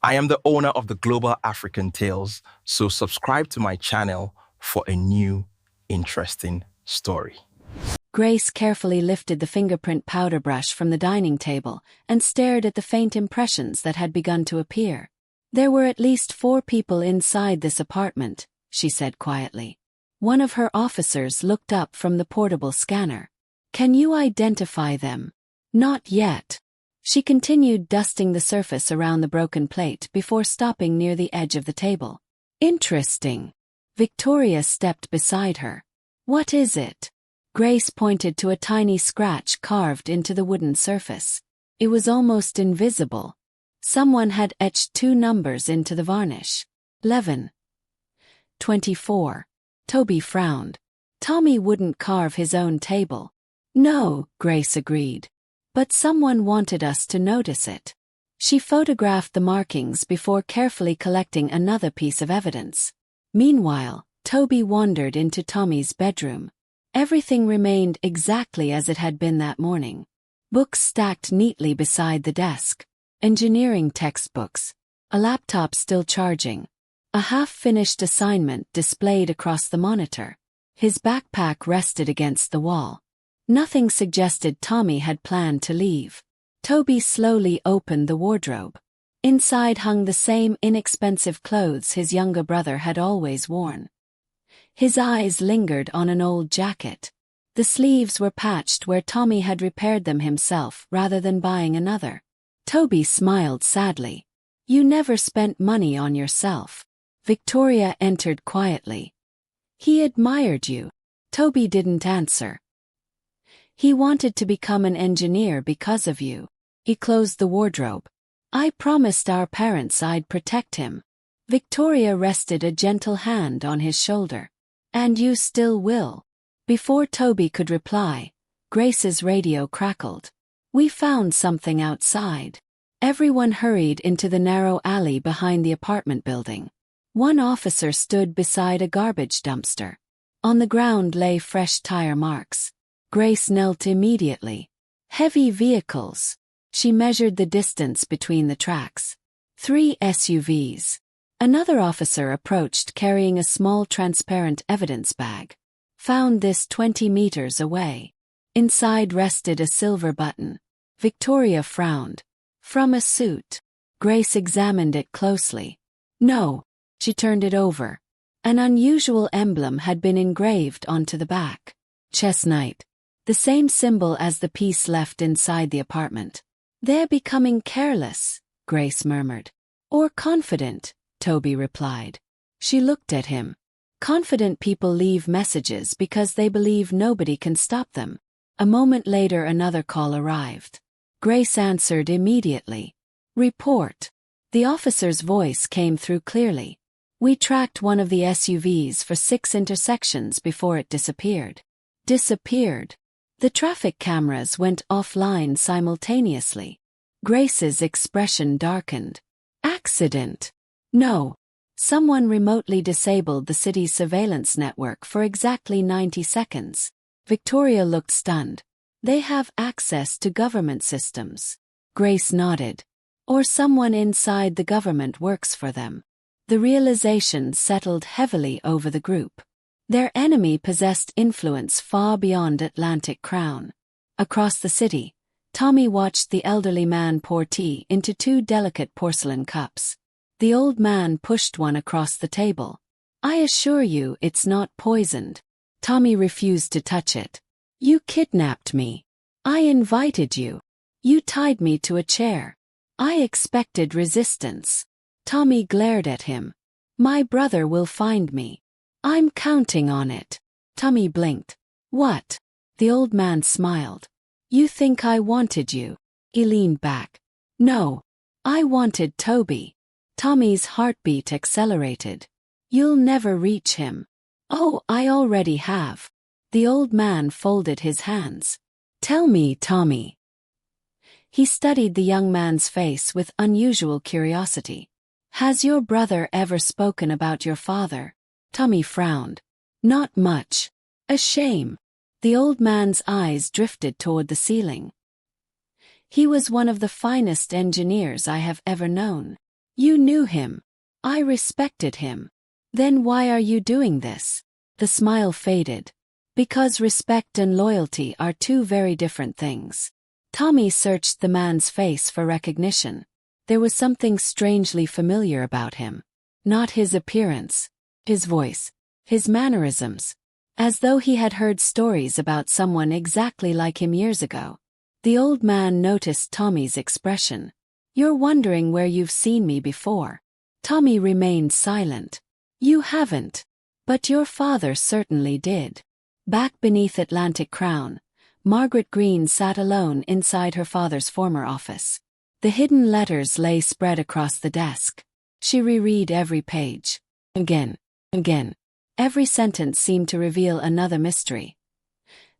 I am the owner of the Global African Tales, so subscribe to my channel for a new, interesting story. Grace carefully lifted the fingerprint powder brush from the dining table and stared at the faint impressions that had begun to appear. There were at least 4 people inside this apartment, she said quietly. One of her officers looked up from the portable scanner. Can you identify them? Not yet. She continued dusting the surface around the broken plate before stopping near the edge of the table. Interesting. Victoria stepped beside her. What is it? Grace pointed to a tiny scratch carved into the wooden surface. It was almost invisible. Someone had etched 2 numbers into the varnish. 11. 24. Tobi frowned. Tommy wouldn't carve his own table. No, Grace agreed. But someone wanted us to notice it. She photographed the markings before carefully collecting another piece of evidence. Meanwhile, Tobi wandered into Tommy's bedroom. Everything remained exactly as it had been that morning. Books stacked neatly beside the desk. Engineering textbooks. A laptop still charging. A half-finished assignment displayed across the monitor. His backpack rested against the wall. Nothing suggested Tommy had planned to leave. Tobi slowly opened the wardrobe. Inside hung the same inexpensive clothes his younger brother had always worn. His eyes lingered on an old jacket. The sleeves were patched where Tommy had repaired them himself rather than buying another. Tobi smiled sadly. You never spent money on yourself. Victoria entered quietly. He admired you. Tobi didn't answer. He wanted to become an engineer because of you. He closed the wardrobe. I promised our parents I'd protect him. Victoria rested a gentle hand on his shoulder. And you still will. Before Tobi could reply, Grace's radio crackled. We found something outside. Everyone hurried into the narrow alley behind the apartment building. One officer stood beside a garbage dumpster. On the ground lay fresh tire marks. Grace knelt immediately. Heavy vehicles. She measured the distance between the tracks. 3 SUVs. Another officer approached carrying a small transparent evidence bag. Found this 20 meters away. Inside rested a silver button. Victoria frowned. From a suit. Grace examined it closely. No. She turned it over. An unusual emblem had been engraved onto the back. Chestnut. The same symbol as the piece left inside the apartment. They're becoming careless, Grace murmured. Or confident, Tobi replied. She looked at him. Confident people leave messages because they believe nobody can stop them. A moment later another call arrived. Grace answered immediately. Report. The officer's voice came through clearly. We tracked one of the SUVs for 6 intersections before it disappeared. Disappeared. The traffic cameras went offline simultaneously. Grace's expression darkened. Accident. No. Someone remotely disabled the city's surveillance network for exactly 90 seconds. Victoria looked stunned. They have access to government systems. Grace nodded. Or someone inside the government works for them. The realization settled heavily over the group. Their enemy possessed influence far beyond Atlantic Crown. Across the city, Tommy watched the elderly man pour tea into 2 delicate porcelain cups. The old man pushed one across the table. I assure you it's not poisoned. Tommy refused to touch it. You kidnapped me. I invited you. You tied me to a chair. I expected resistance. Tommy glared at him. My brother will find me. I'm counting on it. Tommy blinked. What? The old man smiled. You think I wanted you? He leaned back. No. I wanted Tobi. Tommy's heartbeat accelerated. You'll never reach him. Oh, I already have. The old man folded his hands. Tell me, Tommy. He studied the young man's face with unusual curiosity. Has your brother ever spoken about your father? Tommy frowned. Not much. A shame. The old man's eyes drifted toward the ceiling. He was one of the finest engineers I have ever known. You knew him. I respected him. Then why are you doing this? The smile faded. Because respect and loyalty are two very different things. Tommy searched the man's face for recognition. There was something strangely familiar about him. Not his appearance, his voice, his mannerisms. As though he had heard stories about someone exactly like him years ago. The old man noticed Tommy's expression. You're wondering where you've seen me before. Tommy remained silent. You haven't. But your father certainly did. Back beneath Atlantic Crown, Margaret Green sat alone inside her father's former office. The hidden letters lay spread across the desk. She reread every page. Again. Every sentence seemed to reveal another mystery.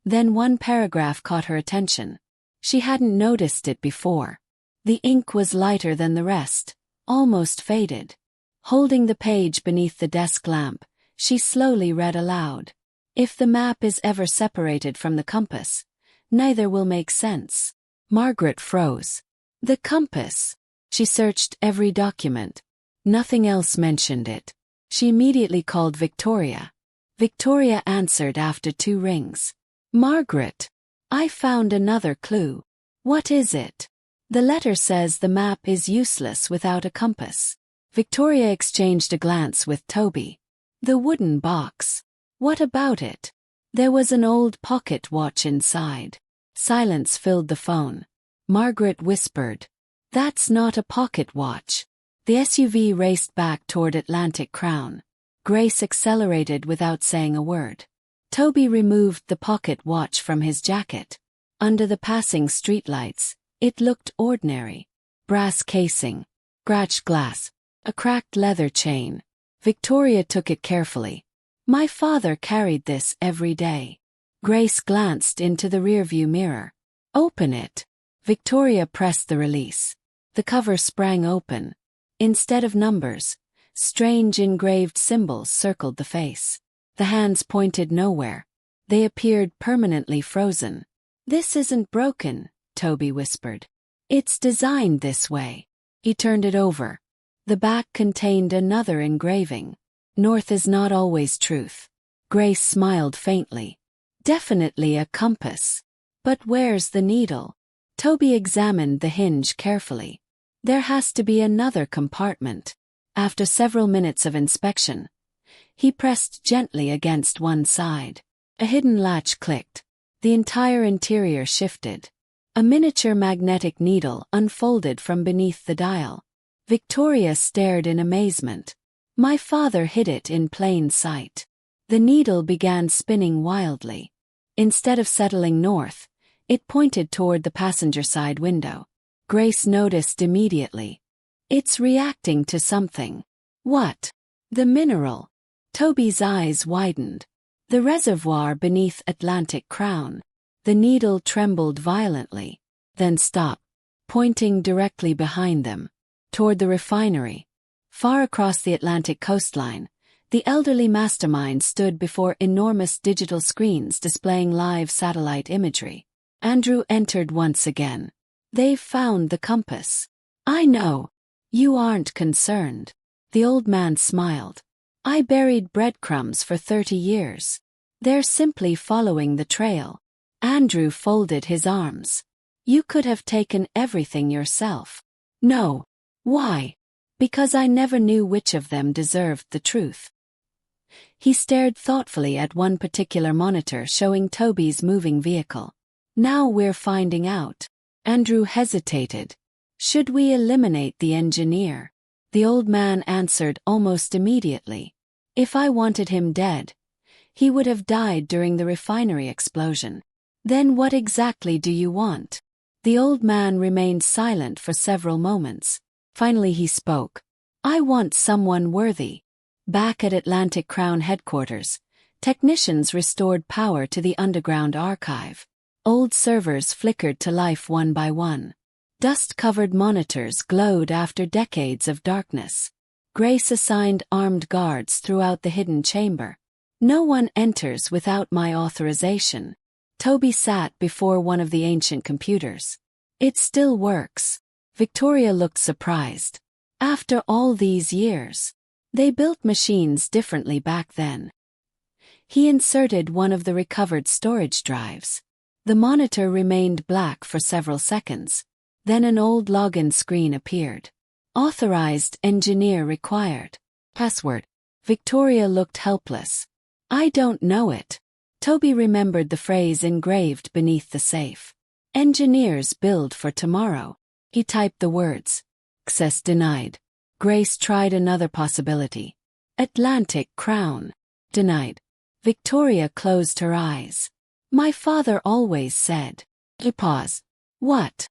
Then one paragraph caught her attention. She hadn't noticed it before. The ink was lighter than the rest, almost faded. Holding the page beneath the desk lamp, she slowly read aloud. If the map is ever separated from the compass, neither will make sense. Margaret froze. The compass. She searched every document. Nothing else mentioned it. She immediately called Victoria. Victoria answered after 2 rings. Margaret, I found another clue. What is it? The letter says the map is useless without a compass. Victoria exchanged a glance with Tobi. The wooden box. What about it? There was an old pocket watch inside. Silence filled the phone. Margaret whispered. That's not a pocket watch. The SUV raced back toward Atlantic Crown. Grace accelerated without saying a word. Tobi removed the pocket watch from his jacket. Under the passing streetlights, it looked ordinary. Brass casing, scratched glass, a cracked leather chain. Victoria took it carefully. My father carried this every day. Grace glanced into the rearview mirror. Open it. Victoria pressed the release. The cover sprang open. Instead of numbers, strange engraved symbols circled the face. The hands pointed nowhere. They appeared permanently frozen. This isn't broken, Tobi whispered. It's designed this way. He turned it over. The back contained another engraving. North is not always truth. Grace smiled faintly. Definitely a compass. But where's the needle? Tobi examined the hinge carefully. There has to be another compartment. After several minutes of inspection, he pressed gently against one side. A hidden latch clicked. The entire interior shifted. A miniature magnetic needle unfolded from beneath the dial. Victoria stared in amazement. My father hid it in plain sight. The needle began spinning wildly. Instead of settling north, it pointed toward the passenger side window. Grace noticed immediately. It's reacting to something. What? The mineral. Tobi's eyes widened. The reservoir beneath Atlantic Crown. The needle trembled violently, then stopped, pointing directly behind them, toward the refinery. Far across the Atlantic coastline, the elderly mastermind stood before enormous digital screens displaying live satellite imagery. Andrew entered once again. They've found the compass. I know. You aren't concerned. The old man smiled. I buried breadcrumbs for 30 years. They're simply following the trail. Andrew folded his arms. You could have taken everything yourself. No. Why? Because I never knew which of them deserved the truth. He stared thoughtfully at one particular monitor showing Tobi's moving vehicle. Now we're finding out. Andrew hesitated. Should we eliminate the engineer? The old man answered almost immediately. If I wanted him dead, he would have died during the refinery explosion. Then what exactly do you want? The old man remained silent for several moments. Finally he spoke. I want someone worthy. Back at Atlantic Crown headquarters, technicians restored power to the underground archive. Old servers flickered to life one by one. Dust-covered monitors glowed after decades of darkness. Grace assigned armed guards throughout the hidden chamber. No one enters without my authorization. Tobi sat before one of the ancient computers. It still works. Victoria looked surprised. After all these years, they built machines differently back then. He inserted one of the recovered storage drives. The monitor remained black for several seconds. Then an old login screen appeared. Authorized engineer required. Password. Victoria looked helpless. I don't know it. Tobi remembered the phrase engraved beneath the safe. Engineers build for tomorrow. He typed the words. Access denied. Grace tried another possibility. Atlantic Crown. Denied. Victoria closed her eyes. My father always said. Pause. What?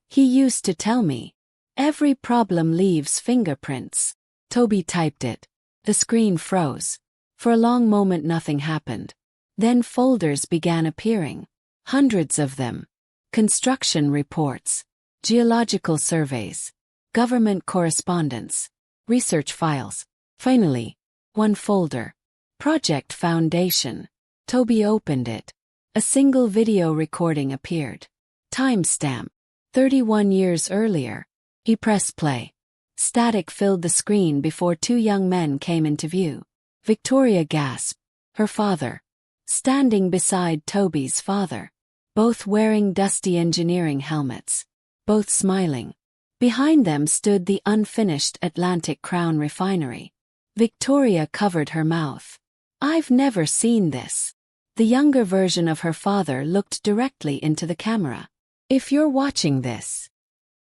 He used to tell me. Every problem leaves fingerprints. Tobi typed it. The screen froze. For a long moment nothing happened. Then folders began appearing. Hundreds of them. Construction reports. Geological surveys. Government correspondence. Research files. Finally, one folder. Project Foundation. Tobi opened it. A single video recording appeared. Timestamp. 31 years earlier. He pressed play. Static filled the screen before two young men came into view. Victoria gasped. Her father. Standing beside Tobi's father. Both wearing dusty engineering helmets. Both smiling. Behind them stood the unfinished Atlantic Crown refinery. Victoria covered her mouth. I've never seen this. The younger version of her father looked directly into the camera. If you're watching this.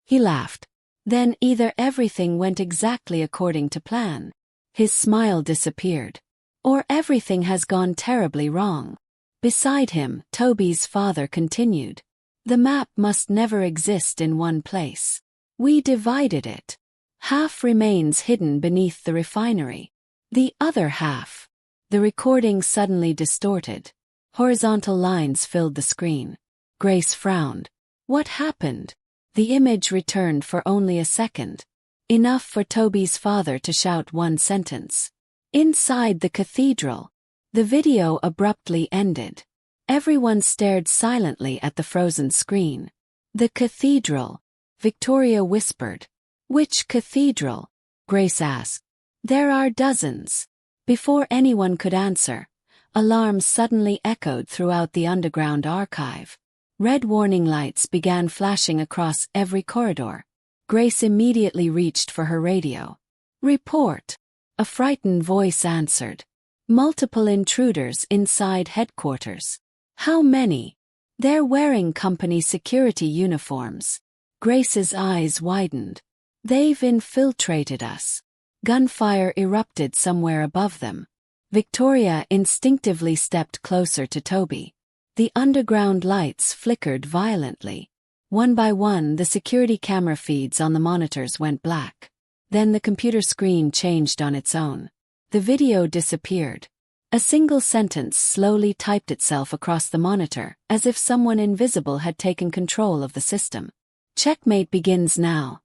He laughed. Then either everything went exactly according to plan. His smile disappeared. Or everything has gone terribly wrong. Beside him, Tobi's father continued. The map must never exist in one place. We divided it. Half remains hidden beneath the refinery. The other half. The recording suddenly distorted. Horizontal lines filled the screen. Grace frowned. What happened? The image returned for only a second. Enough for Tobi's father to shout one sentence. Inside the cathedral. The video abruptly ended. Everyone stared silently at the frozen screen. The cathedral. Victoria whispered. Which cathedral? Grace asked. There are dozens. Before anyone could answer, alarms suddenly echoed throughout the underground archive. Red warning lights began flashing across every corridor. Grace immediately reached for her radio. Report. A frightened voice answered. Multiple intruders inside headquarters. How many? They're wearing company security uniforms. Grace's eyes widened. They've infiltrated us. Gunfire erupted somewhere above them. Victoria instinctively stepped closer to Tobi. The underground lights flickered violently. One by one, the security camera feeds on the monitors went black. Then the computer screen changed on its own. The video disappeared. A single sentence slowly typed itself across the monitor, as if someone invisible had taken control of the system. Checkmate begins now.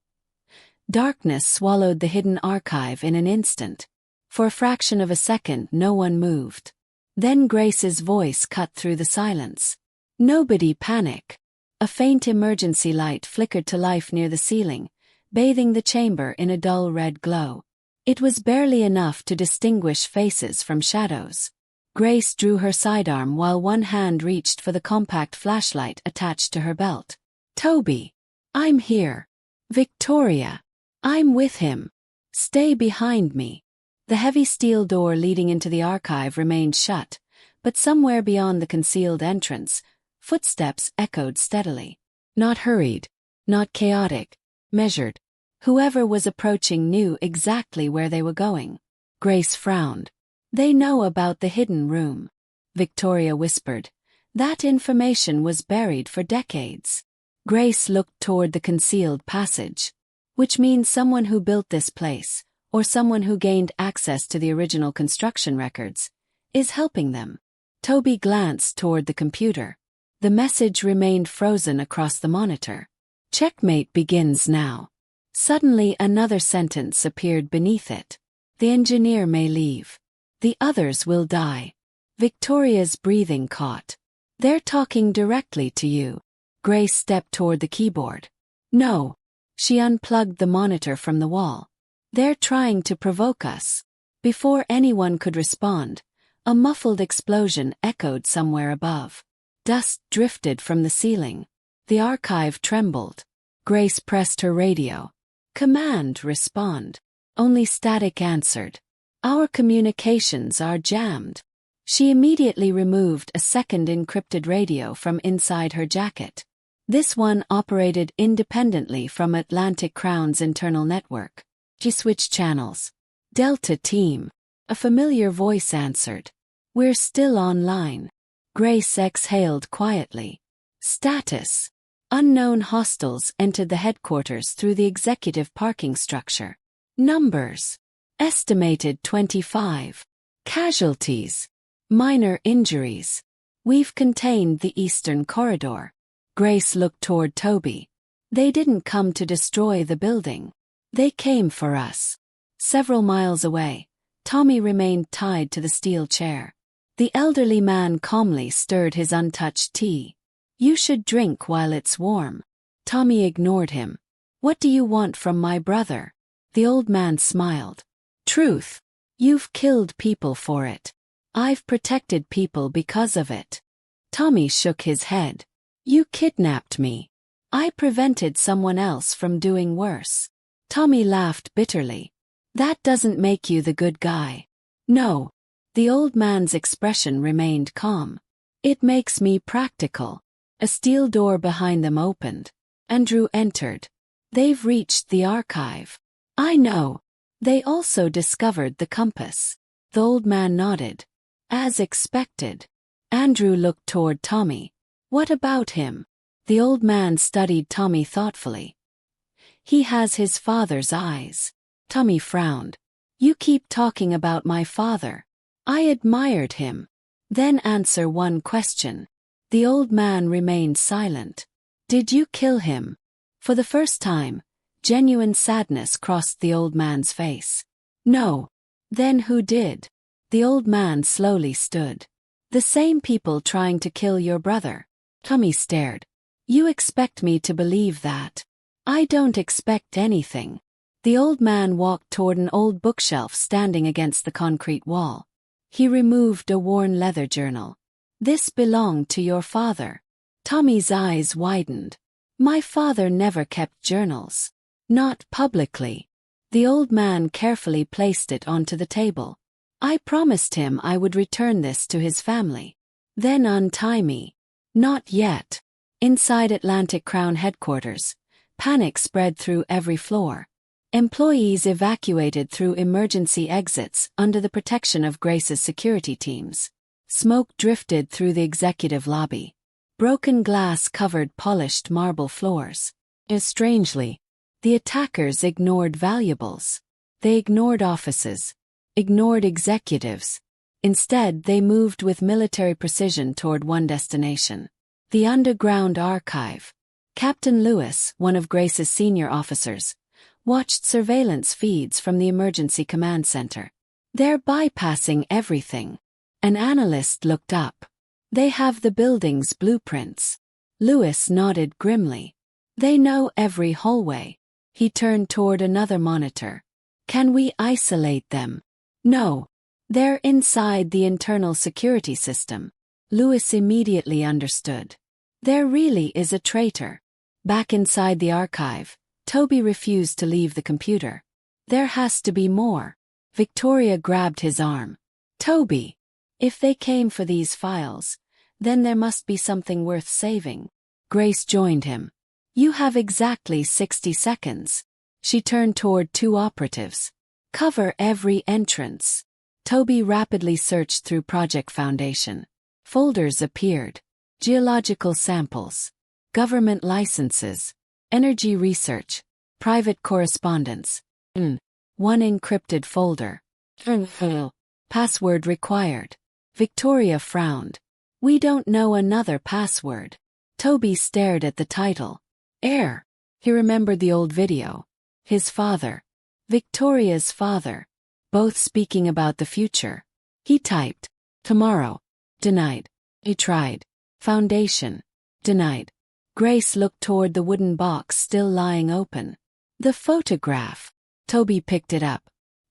Darkness swallowed the hidden archive in an instant. For a fraction of a second, no one moved. Then Grace's voice cut through the silence. Nobody panic. A faint emergency light flickered to life near the ceiling, bathing the chamber in a dull red glow. It was barely enough to distinguish faces from shadows. Grace drew her sidearm while one hand reached for the compact flashlight attached to her belt. Tobi. I'm here. Victoria. I'm with him. Stay behind me. The heavy steel door leading into the archive remained shut, but somewhere beyond the concealed entrance, footsteps echoed steadily. Not hurried, not chaotic, measured. Whoever was approaching knew exactly where they were going. Grace frowned. They know about the hidden room. Victoria whispered. That information was buried for decades. Grace looked toward the concealed passage. Which means someone who built this place, or someone who gained access to the original construction records, is helping them. Tobi glanced toward the computer. The message remained frozen across the monitor. Checkmate begins now. Suddenly another sentence appeared beneath it. The engineer may leave. The others will die. Victoria's breathing caught. They're talking directly to you. Grace stepped toward the keyboard. No. She unplugged the monitor from the wall. "They're trying to provoke us." Before anyone could respond, a muffled explosion echoed somewhere above. Dust drifted from the ceiling. The archive trembled. Grace pressed her radio. "Command, respond." Only static answered. "Our communications are jammed." She immediately removed a second encrypted radio from inside her jacket. This one operated independently from Atlantic Crown's internal network. She switched channels. "Delta Team." A familiar voice answered. "We're still online." Grace exhaled quietly. Status. Unknown hostiles entered the headquarters through the executive parking structure. Numbers. Estimated 25. Casualties. Minor injuries. "We've contained the eastern corridor." Grace looked toward Tobi. "They didn't come to destroy the building. They came for us." Several miles away, Tommy remained tied to the steel chair. The elderly man calmly stirred his untouched tea. "You should drink while it's warm." Tommy ignored him. "What do you want from my brother?" The old man smiled. "Truth. You've killed people for it. I've protected people because of it." Tommy shook his head. "You kidnapped me. I prevented someone else from doing worse." Tommy laughed bitterly. "That doesn't make you the good guy." "No." The old man's expression remained calm. "It makes me practical." A steel door behind them opened. Andrew entered. "They've reached the archive." "I know." "They also discovered the compass." The old man nodded. "As expected." Andrew looked toward Tommy. "What about him?" The old man studied Tommy thoughtfully. "He has his father's eyes." Tommy frowned. "You keep talking about my father. I admired him." "Then answer one question." The old man remained silent. "Did you kill him?" For the first time, genuine sadness crossed the old man's face. "No." "Then who did?" The old man slowly stood. "The same people trying to kill your brother." Tommy stared. "You expect me to believe that?" "I don't expect anything." The old man walked toward an old bookshelf standing against the concrete wall. He removed a worn leather journal. "This belonged to your father." Tommy's eyes widened. "My father never kept journals. Not publicly." The old man carefully placed it onto the table. "I promised him I would return this to his family." "Then untie me." "Not yet." Inside Atlantic Crown headquarters, panic spread through every floor. Employees evacuated through emergency exits under the protection of Grace's security teams. Smoke drifted through the executive lobby. Broken glass covered polished marble floors. Strangely, the attackers ignored valuables. They ignored offices, ignored executives. Instead, they moved with military precision toward one destination: the underground archive. Captain Lewis, one of Grace's senior officers, watched surveillance feeds from the emergency command center. "They're bypassing everything." An analyst looked up. "They have the building's blueprints." Lewis nodded grimly. "They know every hallway." He turned toward another monitor. "Can we isolate them?" "No. They're inside the internal security system." Lewis immediately understood. There really is a traitor. Back inside the archive, Tobi refused to leave the computer. "There has to be more." Victoria grabbed his arm. "Tobi, if they came for these files, then there must be something worth saving." Grace joined him. "You have exactly 60 seconds. She turned toward two operatives. "Cover every entrance." Tobi rapidly searched through Project Foundation. Folders appeared. Geological samples. Government licenses. Energy research. Private correspondence. One encrypted folder. Password required. Victoria frowned. "We don't know another password." Tobi stared at the title. "Heir." He remembered the old video. His father. Victoria's father. Both speaking about the future. He typed. "Tomorrow." Denied. He tried. "Foundation." Denied. Grace looked toward the wooden box still lying open. The photograph. Tobi picked it up.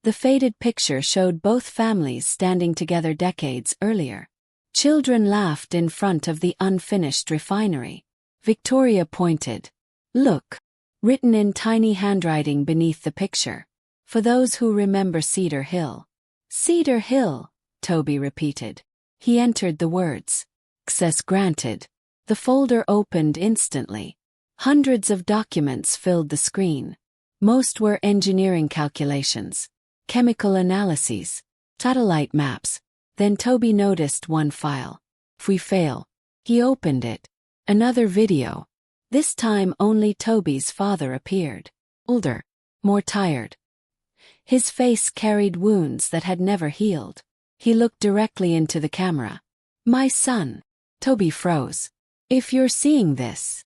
The faded picture showed both families standing together decades earlier. Children laughed in front of the unfinished refinery. Victoria pointed. Look. Written in tiny handwriting beneath the picture. For those who remember Cedar Hill. Cedar Hill, Tobi repeated. He entered the words. Access granted. The folder opened instantly. Hundreds of documents filled the screen. Most were engineering calculations, chemical analyses, satellite maps. Then Tobi noticed one file. If we fail. He opened it. Another video. This time only Tobi's father appeared. Older. More tired. His face carried wounds that had never healed. He looked directly into the camera. My son. Tobi froze. If you're seeing this.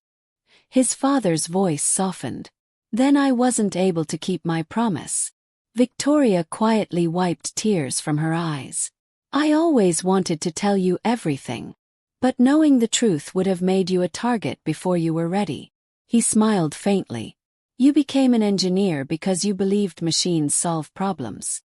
His father's voice softened. Then I wasn't able to keep my promise. Victoria quietly wiped tears from her eyes. I always wanted to tell you everything. But knowing the truth would have made you a target before you were ready. He smiled faintly. You became an engineer because you believed machines solve problems.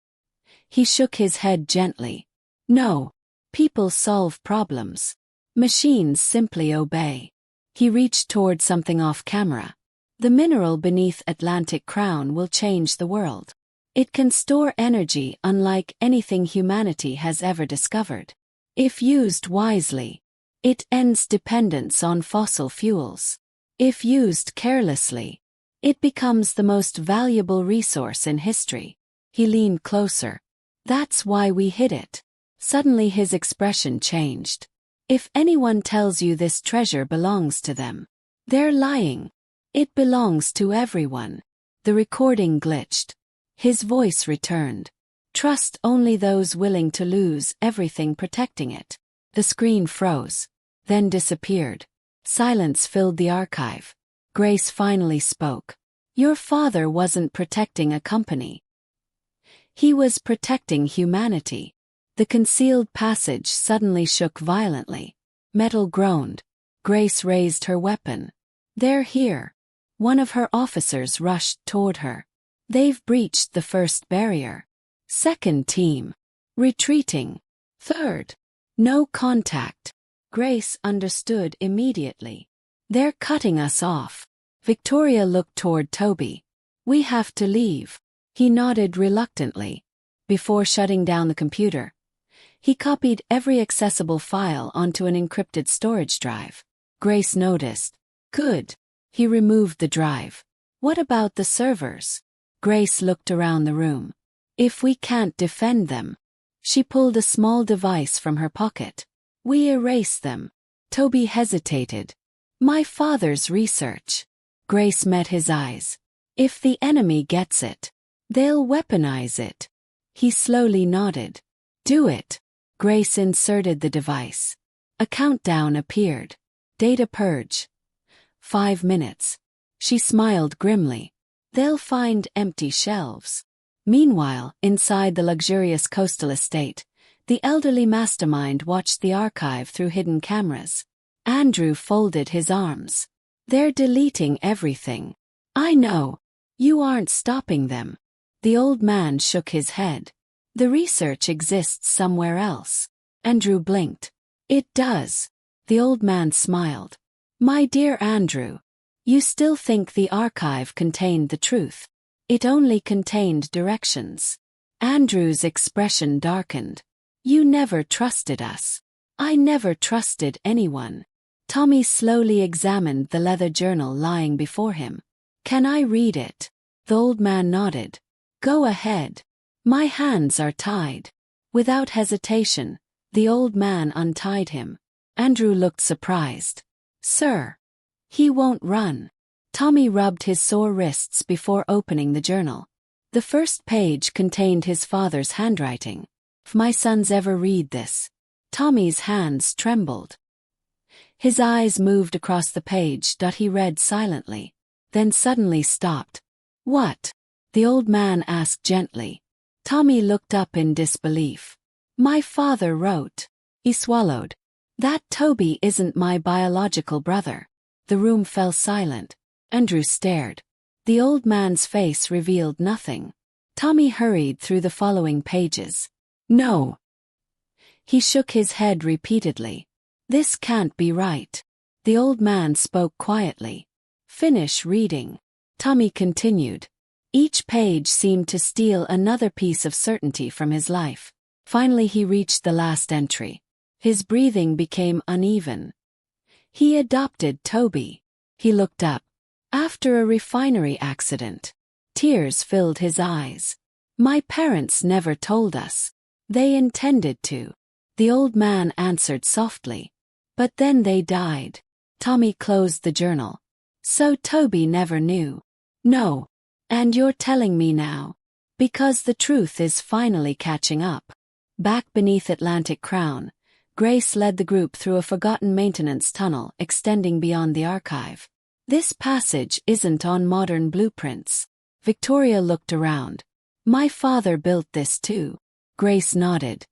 He shook his head gently. No. People solve problems. Machines simply obey. He reached toward something off camera. The mineral beneath Atlantic Crown will change the world. It can store energy unlike anything humanity has ever discovered. If used wisely, it ends dependence on fossil fuels. If used carelessly, it becomes the most valuable resource in history. He leaned closer. That's why we hid it. Suddenly his expression changed. If anyone tells you this treasure belongs to them, they're lying. It belongs to everyone. The recording glitched. His voice returned. Trust only those willing to lose everything protecting it. The screen froze, then disappeared. Silence filled the archive. Grace finally spoke. Your father wasn't protecting a company. He was protecting humanity. The concealed passage suddenly shook violently. Metal groaned. Grace raised her weapon. They're here. One of her officers rushed toward her. They've breached the first barrier. Second team. Retreating. Third. No contact. Grace understood immediately. They're cutting us off. Victoria looked toward Tobi. We have to leave. He nodded reluctantly. Before shutting down the computer, he copied every accessible file onto an encrypted storage drive. Grace noticed. Good. He removed the drive. What about the servers? Grace looked around the room. If we can't defend them. She pulled a small device from her pocket. We erase them. Tobi hesitated. My father's research. Grace met his eyes. If the enemy gets it, they'll weaponize it. He slowly nodded. Do it. Grace inserted the device. A countdown appeared. Data purge. 5 minutes. She smiled grimly. They'll find empty shelves. Meanwhile, inside the luxurious coastal estate, the elderly mastermind watched the archive through hidden cameras. Andrew folded his arms. They're deleting everything. I know. You aren't stopping them. The old man shook his head. The research exists somewhere else. Andrew blinked. It does. The old man smiled. My dear Andrew, you still think the archive contained the truth. It only contained directions. Andrew's expression darkened. You never trusted us. I never trusted anyone. Tommy slowly examined the leather journal lying before him. Can I read it? The old man nodded. Go ahead. My hands are tied. Without hesitation, the old man untied him. Andrew looked surprised. Sir. He won't run. Tommy rubbed his sore wrists before opening the journal. The first page contained his father's handwriting. If my sons ever read this. Tommy's hands trembled. His eyes moved across the page. He read silently, then suddenly stopped. What? The old man asked gently. Tommy looked up in disbelief. My father wrote. He swallowed. That Tobi isn't my biological brother. The room fell silent. Andrew stared. The old man's face revealed nothing. Tommy hurried through the following pages. No. He shook his head repeatedly. This can't be right. The old man spoke quietly. Finish reading. Tommy continued. Each page seemed to steal another piece of certainty from his life. Finally he reached the last entry. His breathing became uneven. He adopted Tobi. He looked up. After a refinery accident. Tears filled his eyes. My parents never told us. They intended to. The old man answered softly. But then they died. Tommy closed the journal. So Tobi never knew. No. And you're telling me now. Because the truth is finally catching up. Back beneath Atlantic Crown, Grace led the group through a forgotten maintenance tunnel extending beyond the archive. This passage isn't on modern blueprints. Victoria looked around. My father built this too. Grace nodded.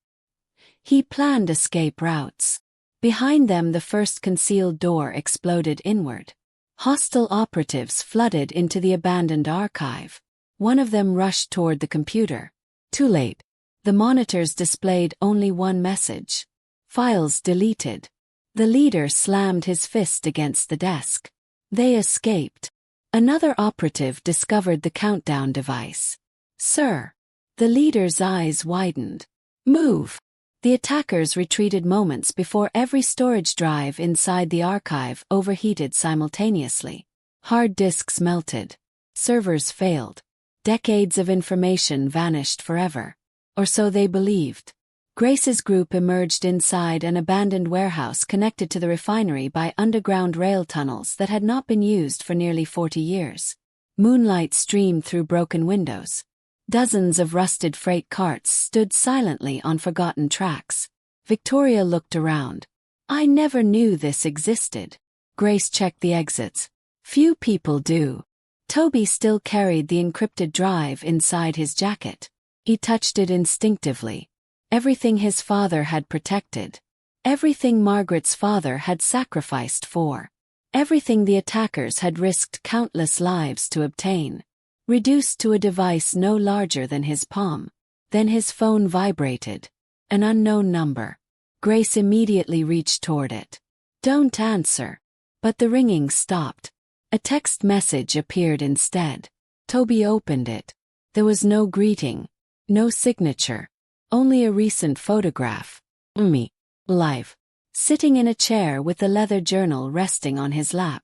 He planned escape routes. Behind them the first concealed door exploded inward. Hostile operatives flooded into the abandoned archive. One of them rushed toward the computer. Too late. The monitors displayed only one message. Files deleted. The leader slammed his fist against the desk. They escaped. Another operative discovered the countdown device. Sir. The leader's eyes widened. Move. The attackers retreated moments before every storage drive inside the archive overheated simultaneously. Hard disks melted. Servers failed. Decades of information vanished forever. Or so they believed. Grace's group emerged inside an abandoned warehouse connected to the refinery by underground rail tunnels that had not been used for nearly 40 years. Moonlight streamed through broken windows. Dozens of rusted freight carts stood silently on forgotten tracks. Victoria looked around. I never knew this existed. Grace checked the exits. Few people do. Tobi still carried the encrypted drive inside his jacket. He touched it instinctively. Everything his father had protected. Everything Margaret's father had sacrificed for. Everything the attackers had risked countless lives to obtain. Reduced to a device no larger than his palm. Then his phone vibrated. An unknown number. Grace immediately reached toward it. Don't answer. But the ringing stopped. A text message appeared instead. Tobi opened it. There was no greeting. No signature. Only a recent photograph. Me. Live. Sitting in a chair with the leather journal resting on his lap.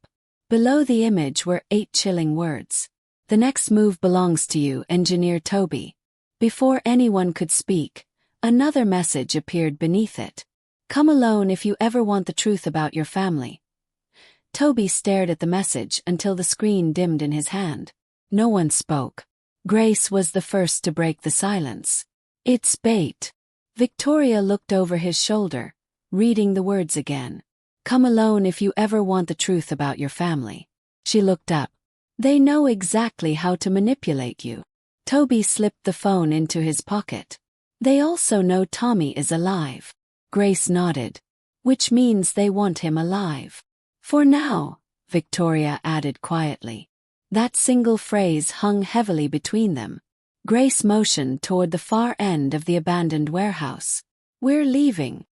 Below the image were 8 chilling words. The next move belongs to you, Engineer Tobi. Before anyone could speak, another message appeared beneath it. Come alone if you ever want the truth about your family. Tobi stared at the message until the screen dimmed in his hand. No one spoke. Grace was the first to break the silence. It's bait. Victoria looked over his shoulder, reading the words again. Come alone if you ever want the truth about your family. She looked up. They know exactly how to manipulate you. Tobi slipped the phone into his pocket. They also know Tommy is alive. Grace nodded. Which means they want him alive. For now, Victoria added quietly. That single phrase hung heavily between them. Grace motioned toward the far end of the abandoned warehouse. We're leaving.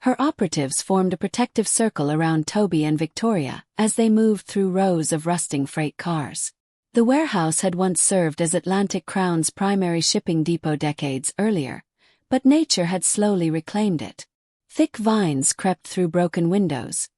Her operatives formed a protective circle around Tobi and Victoria as they moved through rows of rusting freight cars. The warehouse had once served as Atlantic Crown's primary shipping depot decades earlier, but nature had slowly reclaimed it. Thick vines crept through broken windows,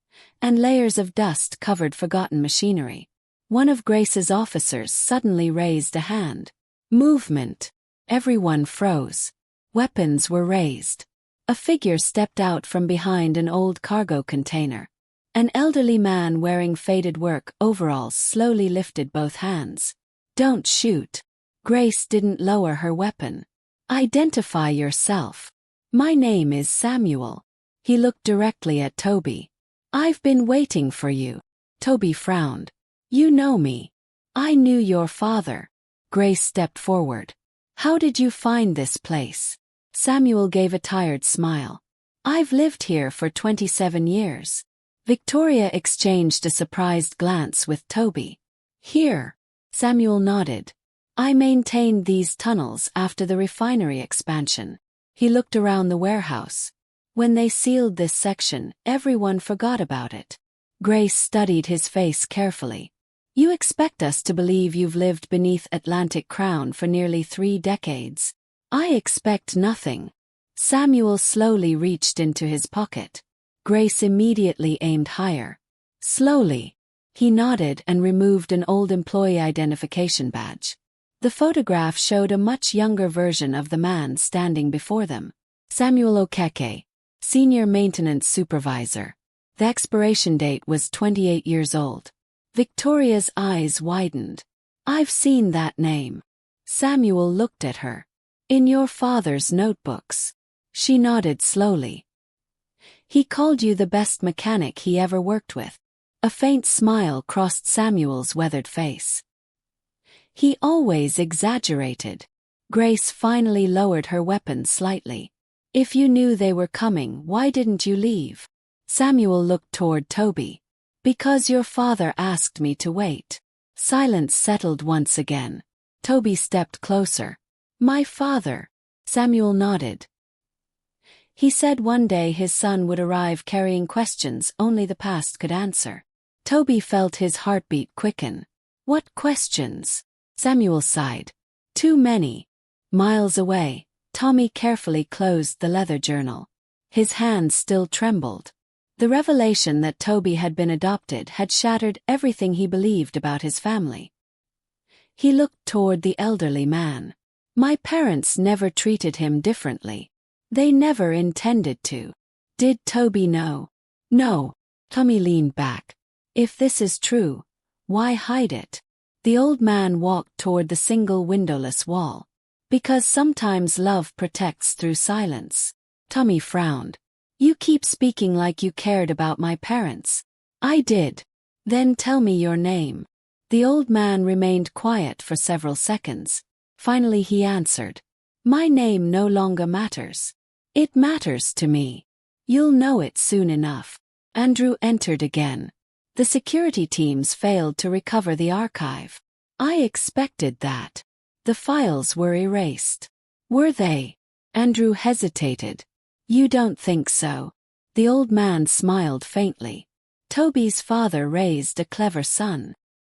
and layers of dust covered forgotten machinery. One of Grace's officers suddenly raised a hand. Movement. Everyone froze. Weapons were raised. A figure stepped out from behind an old cargo container. An elderly man wearing faded work overalls slowly lifted both hands. Don't shoot. Grace didn't lower her weapon. Identify yourself. My name is Samuel. He looked directly at Tobi. I've been waiting for you. Tobi frowned. You know me. I knew your father. Grace stepped forward. How did you find this place? Samuel gave a tired smile. I've lived here for 27 years. Victoria exchanged a surprised glance with Tobi. Here. Samuel nodded. I maintained these tunnels after the refinery expansion. He looked around the warehouse. When they sealed this section, everyone forgot about it. Grace studied his face carefully. You expect us to believe you've lived beneath Atlantic Crown for nearly 3 decades. I expect nothing. Samuel slowly reached into his pocket. Grace immediately aimed higher. Slowly. He nodded and removed an old employee identification badge. The photograph showed a much younger version of the man standing before them. Samuel Okeke, Senior Maintenance Supervisor. The expiration date was 28 years old. Victoria's eyes widened. I've seen that name. Samuel looked at her. In your father's notebooks. She nodded slowly. He called you the best mechanic he ever worked with. A faint smile crossed Samuel's weathered face. He always exaggerated. Grace finally lowered her weapon slightly. If you knew they were coming, why didn't you leave? Samuel looked toward Tobi. Because your father asked me to wait. Silence settled once again. Tobi stepped closer. My father. Samuel nodded. He said one day his son would arrive carrying questions only the past could answer. Tobi felt his heartbeat quicken. What questions? Samuel sighed. Too many. Miles away, Tommy carefully closed the leather journal. His hands still trembled. The revelation that Tobi had been adopted had shattered everything he believed about his family. He looked toward the elderly man. My parents never treated him differently. They never intended to. Did Tobi know? No. Tommy leaned back. If this is true, why hide it? The old man walked toward the single windowless wall. Because sometimes love protects through silence. Tommy frowned. You keep speaking like you cared about my parents. I did. Then tell me your name. The old man remained quiet for several seconds. Finally he answered. My name no longer matters. It matters to me. You'll know it soon enough. Andrew entered again. The security teams failed to recover the archive. I expected that. The files were erased. Were they? Andrew hesitated. You don't think so? The old man smiled faintly. Tobi's father raised a clever son.